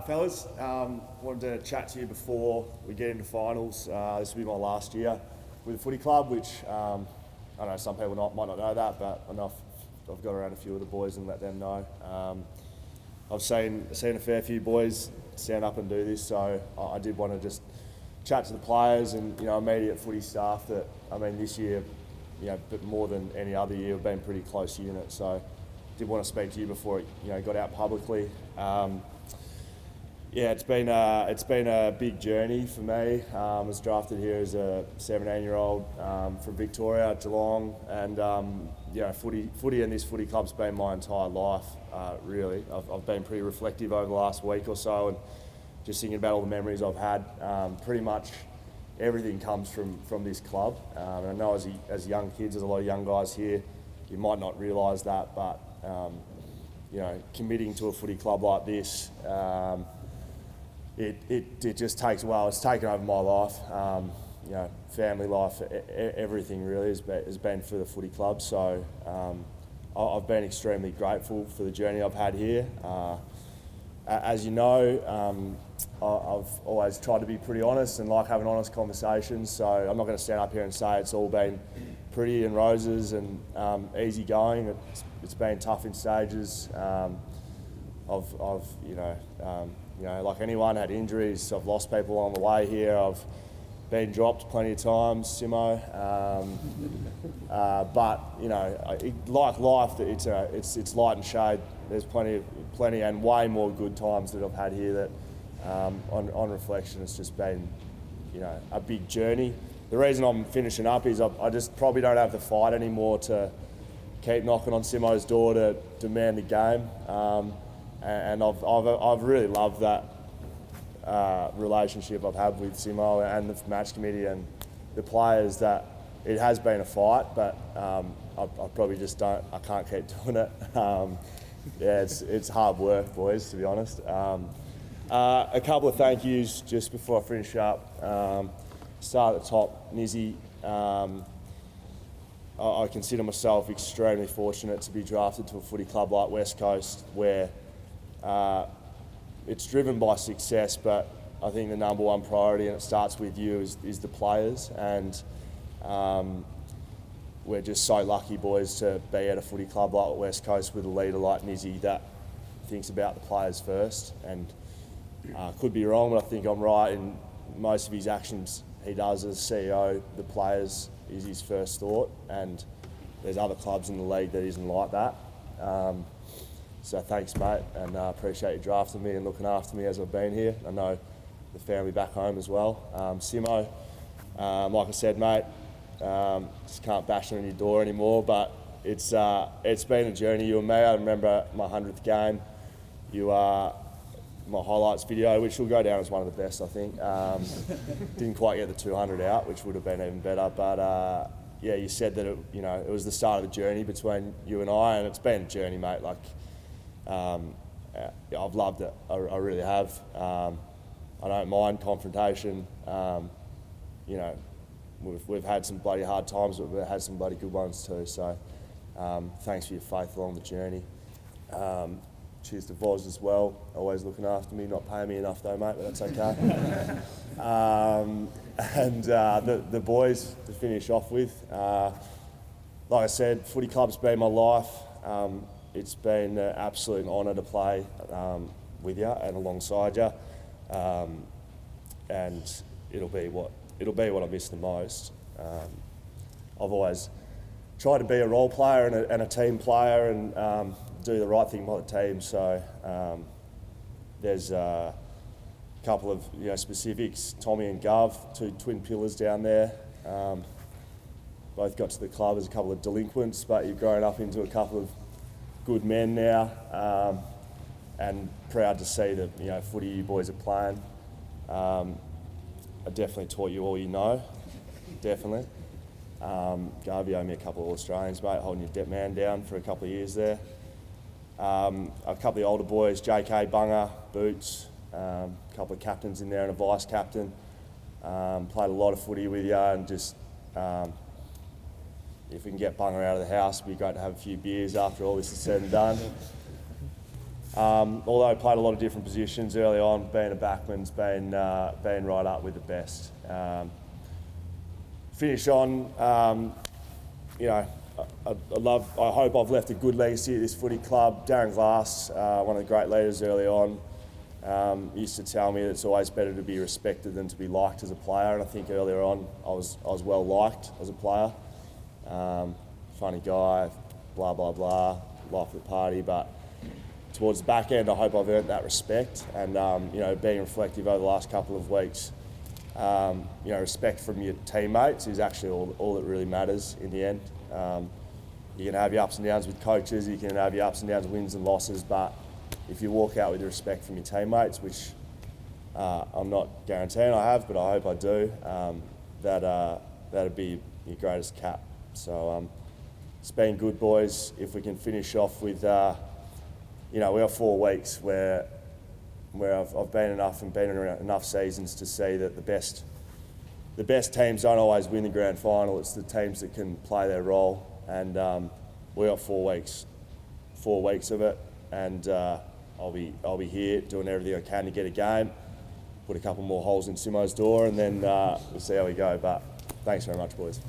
Fellas, wanted to chat to you before we get into finals. This will be my last year with the footy club, which I know some people might not know that, but I've got around a few of the boys and let them know. I've seen a fair few boys stand up and do this, so I did want to just chat to the players and immediate footy staff that, this year, but more than any other year, we've been a pretty close unit. So did want to speak to you before it got out publicly. It's been a big journey for me. I was drafted here as a 17-year-old from Victoria, Geelong, and footy and this footy club's been my entire life. Really, I've been pretty reflective over the last week or so, and just thinking about all the memories I've had. Pretty much everything comes from this club. And I know as young kids, there's a lot of young guys here. You might not realise that, but committing to a footy club like this. It just takes a while. It's taken over my life, family life, everything really has been for the footy club. So I've been extremely grateful for the journey I've had here. As you know, I've always tried to be pretty honest and like having honest conversations. So I'm not going to stand up here and say it's all been pretty and roses and easy going. It's been tough in stages. Like anyone, had injuries. I've lost people along the way here. I've been dropped plenty of times, Simo. But like life, it's light and shade. There's plenty and way more good times that I've had here. That on reflection, it's just been a big journey. The reason I'm finishing up is I just probably don't have the fight anymore to keep knocking on Simo's door to demand the game. And I've really loved that relationship I've had with Simo and the match committee and the players. That it has been a fight, but I probably just I can't keep doing it. It's hard work, boys, to be honest. A couple of thank yous just before I finish up. Start at the top, Nizzy. I consider myself extremely fortunate to be drafted to a footy club like West Coast, where it's driven by success, but I think the number one priority, and it starts with you, is the players. And we're just so lucky, boys, to be at a footy club like West Coast with a leader like Nizzy that thinks about the players first. And could be wrong, but I think I'm right in most of his actions he does as CEO. The players is his first thought, and there's other clubs in the league that isn't like that. So thanks, mate, and I appreciate you drafting me and looking after me as I've been here. I know the family back home as well. Simo, like I said, mate, just can't bash on your door anymore, but it's been a journey, you and me. I remember my 100th game. You are my highlights video, which will go down as one of the best, I think. Didn't quite get the 200 out, which would have been even better, but you said that it was the start of the journey between you and I, and it's been a journey, mate. Like, I've loved it. I really have. I don't mind confrontation. We've had some bloody hard times, but we've had some bloody good ones too. So thanks for your faith along the journey. Cheers to Voz as well, always looking after me, not paying me enough though, mate, but that's okay. And the boys to finish off with. Like I said, footy club's been my life. It's been an absolute honour to play with you and alongside you. And it'll be what I miss the most. I've always tried to be a role player and a team player and do the right thing by the team. So there's a couple of specifics. Tommy and Gov, two twin pillars down there. Both got to the club as a couple of delinquents, but you've grown up into a couple of good men now, and proud to see that footy you boys are playing. I definitely taught you all you know, definitely. Garvey owed me a couple of Australians, mate, holding your debt man down for a couple of years there. A couple of the older boys, JK, Bunga, Boots, a couple of captains in there and a vice captain. Played a lot of footy with you, and just if we can get Bunga out of the house, it'd be great to have a few beers after all this is said and done. Although I played a lot of different positions early on, being a backman's been right up with the best. Finish on, you know, I hope I've left a good legacy at this footy club. Darren Glass, one of the great leaders early on, used to tell me that it's always better to be respected than to be liked as a player, and I think earlier on I was well liked as a player. Funny guy, blah blah blah, life of the party, but towards the back end I hope I've earned that respect, and you know, being reflective over the last couple of weeks, you know, respect from your teammates is actually all that really matters in the end. You can have your ups and downs with coaches, you can have your ups and downs, wins and losses, but if you walk out with the respect from your teammates, which I'm not guaranteeing I have, but I hope I do, that'd be your greatest cap. So it's been good, boys. If we can finish off with, you know, we have 4 weeks where I've been enough and been around enough seasons to see that the best teams don't always win the grand final. It's the teams that can play their role, and we got 4 weeks of it, and I'll be here doing everything I can to get a game, put a couple more holes in Simo's door, and then we'll see how we go. But thanks very much, boys.